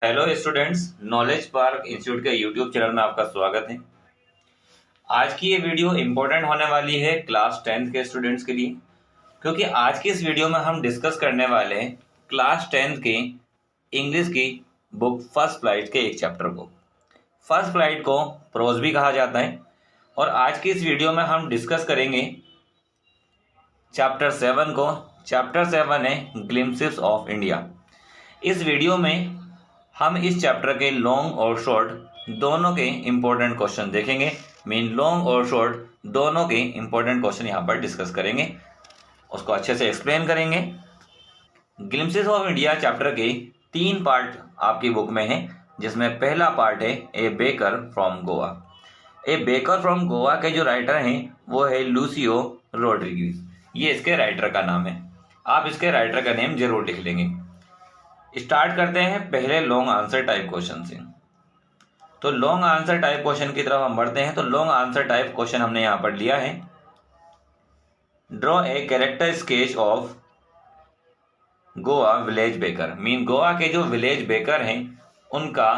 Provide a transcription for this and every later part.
Hello students, knowledge park institute के YouTube channel में आपका स्वागत है। आज की ये वीडियो इम्पोर्टेंट होने वाली है क्लास 10th के स्टूडेंट्स के लिए, क्योंकि आज की इस वीडियो में हम डिस्कस करने वाले हैं क्लास 10th के इंग्लिश की बुक फर्स्ट फ्लाइट के एक चैप्टर को। फर्स्ट फ्लाइट को प्रोज भी कहा जाता है और आज की इस वीडियो में हम डिस्कस करेंगे चैप्टर 7 को। चैप्टर 7 है ग्लिम्पसेस ऑफ इंडिया। इस वीडियो में हम इस चैप्टर के लॉन्ग और शॉर्ट दोनों के इंपॉर्टेंट क्वेश्चन देखेंगे। मीन लॉन्ग और शॉर्ट दोनों के इंपॉर्टेंट क्वेश्चन यहाँ पर डिस्कस करेंगे, उसको अच्छे से एक्सप्लेन करेंगे। ग्लिम्पसेस ऑफ इंडिया चैप्टर के 3 पार्ट आपकी बुक में है, जिसमें पहला पार्ट है ए baker from Goa. A baker from Goa के जो राइटर हैं वो है लूसियो रोड्रिगेज। ये इसके राइटर का नाम है, आप इसके राइटर का नेम जरूर लिख लेंगे। स्टार्ट करते हैं पहले लॉन्ग आंसर टाइप क्वेश्चन से। तो लॉन्ग आंसर टाइप क्वेश्चन की तरफ हम बढ़ते हैं। तो लॉन्ग आंसर टाइप क्वेश्चन हमने यहां पर लिया है, draw a character sketch of Goa village baker. Mean Goa के जो विलेज बेकर हैं उनका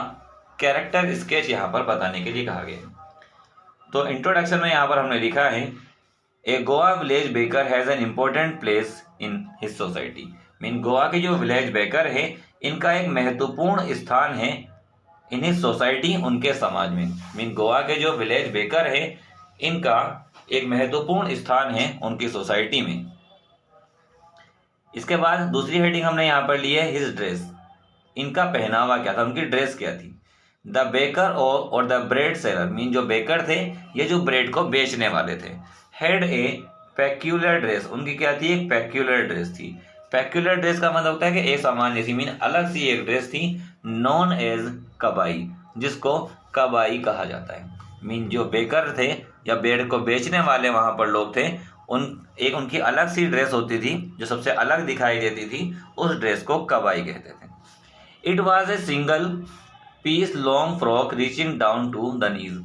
कैरेक्टर स्केच यहां पर बताने के लिए कहा गया है। तो इंट्रोडक्शन में यहां पर हमने लिखा है a Goa village baker has an important place in his society. Mean Goa के जो विलेज बेकर है इनका एक महत्वपूर्ण स्थान है इन हिज सोसाइटी, उनके समाज में। मीन गोवा के जो विलेज बेकर है इनका एक महत्वपूर्ण स्थान है उनकी सोसाइटी में। इसके बाद दूसरी हेडिंग हमने यहाँ पर ली है हिज ड्रेस। इनका पहनावा क्या था, उनकी ड्रेस क्या थी। द बेकर और द ब्रेड सेलर, मीन जो बेकर थे ये जो ब्रेड को बेचने वाले थे, हैड ए पेक्यूलर ड्रेस। उनकी क्या थी, एक पेक्यूलर ड्रेस थी। पेक्यूलर ड्रेस का मतलब होता है कि असामान्य सी, मीन अलग सी एक ड्रेस थी, नॉन एज कबाई, जिसको कबाई कहा जाता है। मीन जो बेकर थे या ब्रेड को बेचने वाले वहां पर लोग थे, उनकी अलग सी ड्रेस होती थी जो सबसे अलग दिखाई देती थी, उस ड्रेस को कबाई कहते थे। It was a single piece long frock reaching down to the knees.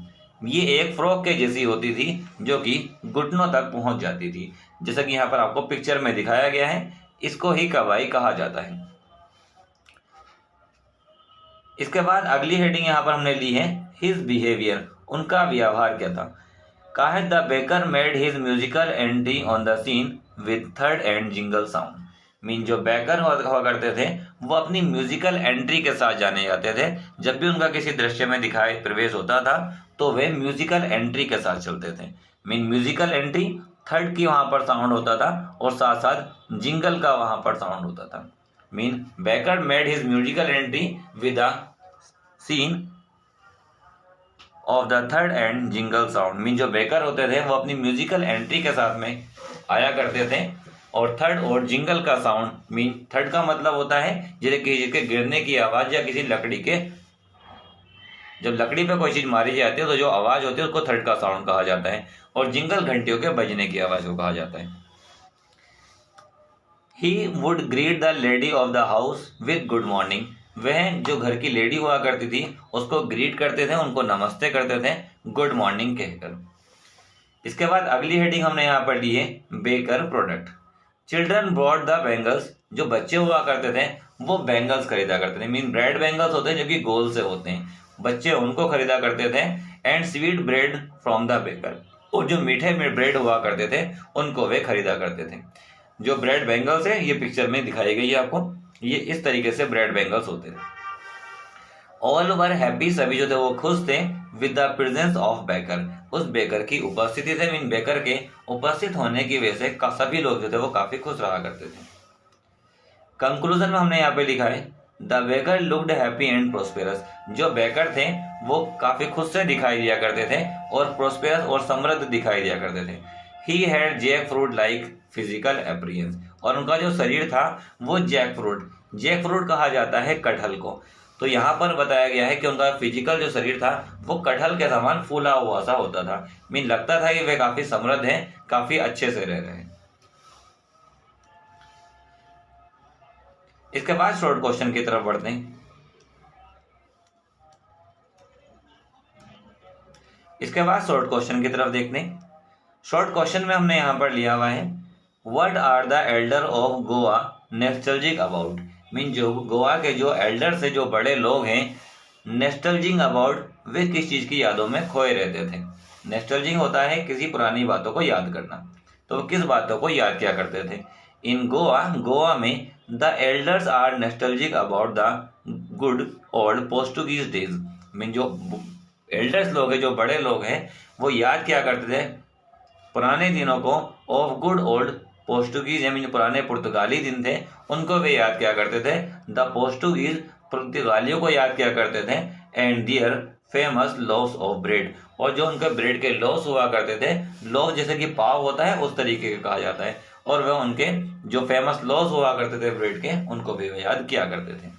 ये एक फ्रॉक के जैसी होती थी जो कि घुटनों तक पहुंच जाती थी, जैसा कि यहाँ पर आपको पिक्चर में दिखाया गया है। इसको ही कबाई कहा जाता है। इसके बाद अगली हेडिंग यहाँ पर हमने ली है हिज बिहेवियर। उनका व्यवहार क्या था। कहा है the baker made his musical entry on the scene with third and jingle sound. Mean जो बेकर हुआ करते थे वो अपनी म्यूजिकल एंट्री के साथ जाने जाते थे। जब भी उनका किसी दृश्य में दिखाई प्रवेश होता था तो वे म्यूजिकल एंट्री के साथ चलते थे। मीन म्यूजिकल एंट्री थर्ड की वहां पर साउंड होता था और साथ साथ जिंगल का वहां पर साउंड होता था। Mean baker made his musical entry with the scene of the third and jingle sound. Mean जो बेकर होते थे वो अपनी म्यूजिकल एंट्री के साथ में आया करते थे और थर्ड और जिंगल का साउंड। मीन थर्ड का मतलब होता है जैसे किसी के गिरने की आवाज या किसी लकड़ी के, जब लकड़ी पे कोई चीज मारी जाती है तो जो आवाज होती है उसको थर्ड का साउंड कहा जाता है, और जिंगल घंटियों के बजने की आवाज को कहा जाता है। He would greet the lady of the house with good morning. वह जो घर की लेडी हुआ करती थी उसको ग्रीट करते थे, उनको नमस्ते करते थे गुड मॉर्निंग कहकर। इसके बाद अगली हेडिंग हमने यहाँ पर ली है baker product. Children broad the bangles. जो बच्चे हुआ करते थे वो बैंगल्स खरीदा करते थे। मीन ब्रेड बैंगल्स होते हैं जो कि गोल से होते हैं, बच्चे उनको खरीदा करते थे। And sweet bread from the baker. और जो मीठे में ब्रेड हुआ करते थे उनको वे खरीदा करते थे। जो ब्रेड बैंगल्स है ये पिक्चर में दिखाई गई है आपको, ये इस तरीके से ब्रेड बैंगल्स होते थे। ऑल वर हैप्पी, सभी जो थे वो खुश थे with the presence of baker, उस बेकर की उपस्थिति से। मीन बेकर के उपस्थित होने की वजह से सभी लोग जो थे वो काफी खुश रहा करते थे। कंक्लूजन में हमने यहाँ पे लिखा है the baker looked happy and prosperous. जो बेकर थे वो काफी खुश से दिखाई दिया करते थे और प्रोस्पेरस और समृद्ध दिखाई दिया करते थे। He had jackfruit like physical appearance. और उनका जो शरीर था वो जैक फ्रूट कहा जाता है कटहल को। तो यहाँ पर बताया गया है कि उनका फिजिकल जो शरीर था वो कटहल के समान फूला हुआ सा होता था। मीन लगता था कि वे काफी समृद्ध हैं, काफी अच्छे से रह रहे हैं। इसके बाद शॉर्ट क्वेश्चन की तरफ बढ़ते हैं। इसके बाद शॉर्ट क्वेश्चन की तरफ देखते हैं। शॉर्ट क्वेश्चन में हमने यहाँ पर लिया हुआ है what are the elder of Goa nostalgic about. Mean जो गोवा के जो एल्डर्स है, जो बड़े लोग हैं, नेस्टल्जिंग अबाउट, वे किस चीज़ की यादों में खोए रहते थे। नेस्टल्जिंग होता है किसी पुरानी बातों को याद करना, तो वो किस बातों को याद किया करते थे। इन गोवा, गोवा में the elders are nostalgic about the good old Portuguese days. Mean जो एल्डर्स लोग हैं, जो बड़े लोग हैं, वो याद किया करते थे पुराने दिनों को, ऑफ गुड ओल्ड पोर्टुगीज, यानी जो पुराने पुर्तगाली दिन थे उनको वे याद किया करते थे। द पोर्टुगीज, पुर्तगालियों को याद किया करते थे। And their famous loaves of bread, और जो उनके ब्रेड के लॉस हुआ करते थे, लॉस जैसे कि पाव होता है उस तरीके का कहा जाता है, और वह उनके जो फेमस लॉस हुआ करते थे ब्रेड के, उनको भी वे याद किया करते थे।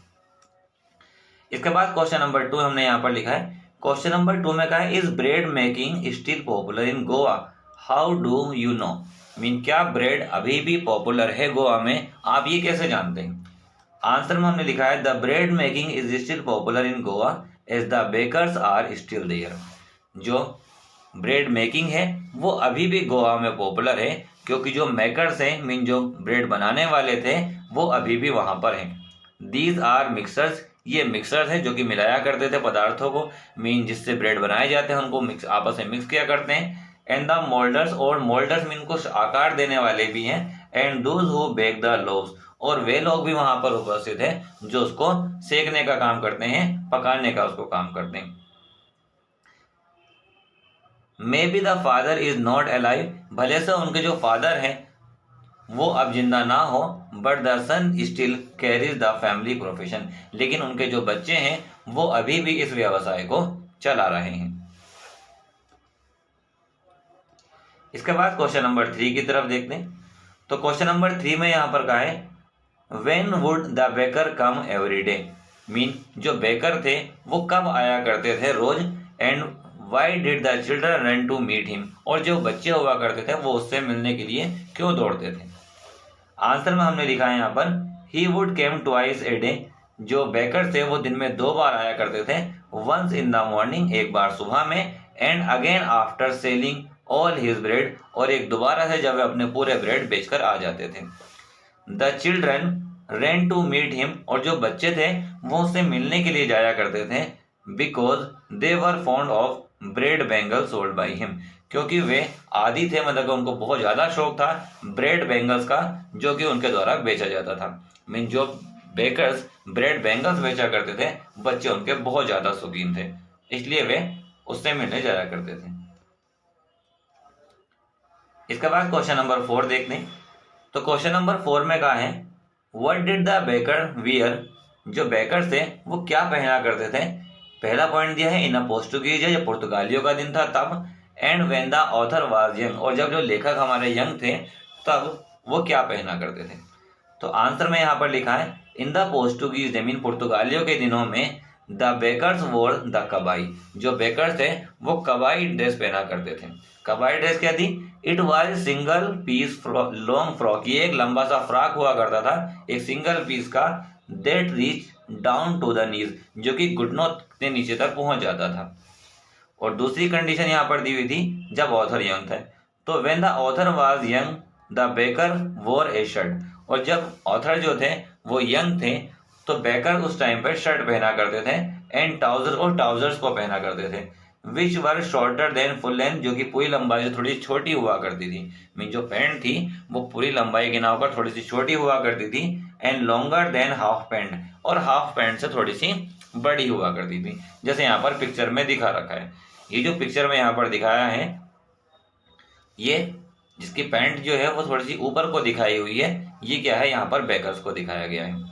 इसके बाद क्वेश्चन नंबर 2 हमने यहाँ पर लिखा है। क्वेश्चन नंबर 2 में कहा है, is bread making still popular in Goa, how do you know. Mean क्या ब्रेड अभी भी पॉपुलर है गोवा में, आप ये कैसे जानते हैं। आंसर में हमने लिखा है, the bread making is still popular in Goa as the bakers are still there. जो ब्रेड मेकिंग है वो अभी भी गोवा में पॉपुलर है, क्योंकि जो मेकर्स हैं, मीन जो ब्रेड बनाने वाले थे, वो अभी भी वहां पर हैं। दीज आर मिक्सर्स, ये मिक्सर्स हैं जो कि मिलाया करते थे पदार्थों को, मीन जिससे ब्रेड बनाए जाते हैं उनको आपस में मिक्स किया करते हैं। एंड द मोल्डर्स, और मोल्डर्स मीन को आकार देने वाले भी हैं। And those who bake the loaves, और वे लोग भी वहां पर उपस्थित हैं जो उसको सेकने का काम करते हैं, पकाने का उसको काम करते हैं। May be the father is not alive, भले से उनके जो फादर हैं वो अब जिंदा ना हो, but the son still carries the family profession, लेकिन उनके जो बच्चे हैं वो अभी भी इस व्यवसाय को चला रहे हैं। इसके बाद क्वेश्चन नंबर 3 की तरफ देखते हैं। तो क्वेश्चन नंबर 3 में यहाँ पर कहा है, when would the baker come every day. Mean जो बेकर थे वो कब आया करते थे रोज। And why did the children run to meet him, और जो बच्चे हुआ करते थे वो उससे मिलने के लिए क्यों दौड़ते थे। आंसर में हमने लिखा है यहाँ पर, he would came twice a day. जो बेकर थे वो दिन में 2 बार आया करते थे। वंस इन द मॉर्निंग, एक बार सुबह में, and again after selling all his bread, और एक दोबारा से जब वे अपने पूरे ब्रेड बेचकर आ जाते थे। The children ran to meet him, और जो बच्चे थे वो उससे मिलने के लिए जाया करते थे। Because they were fond of bread bangle sold by him, क्योंकि वे आदी थे, मतलब उनको बहुत ज्यादा शौक था ब्रेड बैंगल्स का, जो कि उनके द्वारा बेचा जाता था। मीन जो बेकर्स ब्रेड बैंगल्स बेचा करते थे, बच्चे उनके बहुत ज्यादा शौकीन थे, इसलिए वे उससे मिलने जाया करते थे। इसके बाद क्वेश्चन नंबर 4 देखते हैं। तो क्वेश्चन नंबर 4 में कहा है, what did the baker wear. जो बेकर थे वो क्या पहना करते थे। पहला पॉइंट दिया है, इन अ पोर्टुगीज, जो पुर्तगालियों का दिन था तब। And when the author was young, और जब जो लेखक हमारे यंग थे तब वो क्या पहना करते थे। तो आंसर में यहाँ पर लिखा है, इन द पोर्टुगीज, जमीन पुर्तगालियों के दिनों में, द बेकर्स वोर द कबाई। जो बेकर्स थे वो कबाई ड्रेस पहना करते थे। कबाई ड्रेस क्या थी। It was single piece long frock, ये एक लंबा सा फ्रॉक हुआ करता था, एक सिंगल पीस का। That reach down to the knees, जो कि घुटनों के नीचे तक पहुंच जाता था। और दूसरी कंडीशन यहाँ पर दी हुई थी, जब ऑथर यंग थे। तो when the author was young the baker वोर ए शर्ट, और जब ऑथर जो थे वो यंग थे तो बेकर उस टाइम पर शर्ट पहना करते थे। एंड ट्राउजर, और ट्राउजर्स को पहना करते थे, विच वर शॉर्टर देन फुल लेंथ, जो कि पूरी लंबाई से थोड़ी छोटी हुआ करती थी। मीन जो पैंट थी वो पूरी लंबाई के नाम पर थोड़ी सी छोटी हुआ करती थी। And longer than half pant, और हाफ पैंट से थोड़ी सी बड़ी हुआ करती थी, जैसे यहाँ पर पिक्चर में दिखा रखा है। ये जो पिक्चर में यहाँ पर दिखाया है, ये जिसकी पैंट जो है वो थोड़ी सी ऊपर को दिखाई हुई है, ये क्या है, यहाँ पर बेकर्स को दिखाया गया है।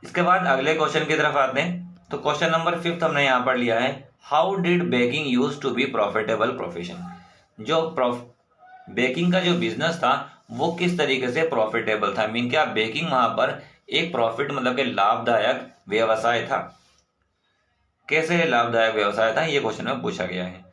इसके बाद अगले क्वेश्चन की तरफ आते हैं। तो क्वेश्चन नंबर 5 हमने यहाँ पर लिया है, how did baking use to be profitable profession. जो बेकिंग का जो बिजनेस था वो किस तरीके से प्रॉफिटेबल था। मीन क्या बेकिंग वहां पर एक प्रॉफिट, मतलब कि लाभदायक व्यवसाय था। कैसे लाभदायक व्यवसाय था, ये क्वेश्चन में पूछा गया है।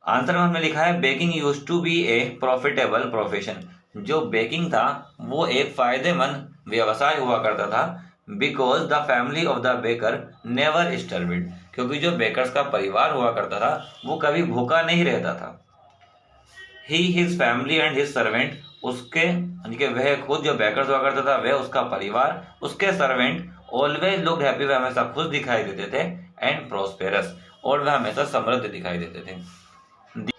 आंसर में हमने लिखा है, baking use to be a profitable profession. जो बेकिंग था वो एक फायदेमंद व्यवसाय हुआ करता था। Because the family of the baker never he his family and his servant, उसके यानी कि वह खुद जो बेकर्स हुआ करता था, वह उसका परिवार, उसके सर्वेंट ऑलवेज लुक्ड हैप्पी, वह हमेशा खुश दिखाई देते थे, एंड प्रोस्पेरस, और वह हमेशा समृद्ध दिखाई देते थे।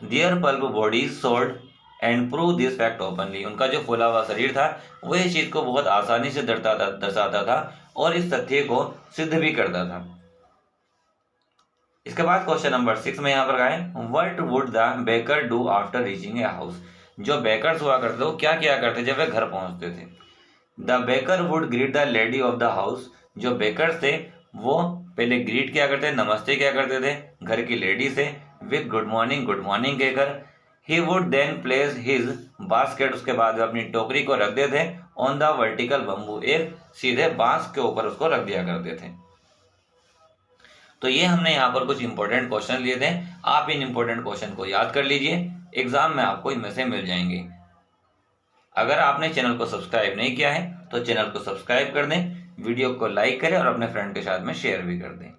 Their pulp body sold and prove this fact openly, उनका जो फूला हुआ शरीर था वो इस चीज को बहुत आसानी से दर्शाता था और इस तथ्य को सिद्ध भी करता था। इसके बाद क्वेश्चन नंबर 6 में यहाँ पर आए, what would the baker do after reaching a house, जो बेकर्स हुआ करते वो क्या किया करते जब वे घर पहुंचते थे। The baker would greet the lady of the house, जो बेकर्स थे वो पहले ग्रीट किया करते, नमस्ते किया करते थे घर की लेडी से विद गुड मॉर्निंग कहकर। He would then place his basket, उसके बाद वे अपनी टोकरी को रख देते ऑन द वर्टिकल बम्बू, एक सीधे बांस के ऊपर उसको रख दिया करते थे। तो ये हमने यहाँ पर कुछ इंपॉर्टेंट क्वेश्चन लिए थे, आप इन इंपॉर्टेंट क्वेश्चन को याद कर लीजिए, एग्जाम में आपको इनमें से मिल जाएंगे। अगर आपने चैनल को सब्सक्राइब नहीं किया है तो चैनल को सब्सक्राइब कर दें, वीडियो को लाइक करें और अपने फ्रेंड के साथ में शेयर भी कर दें।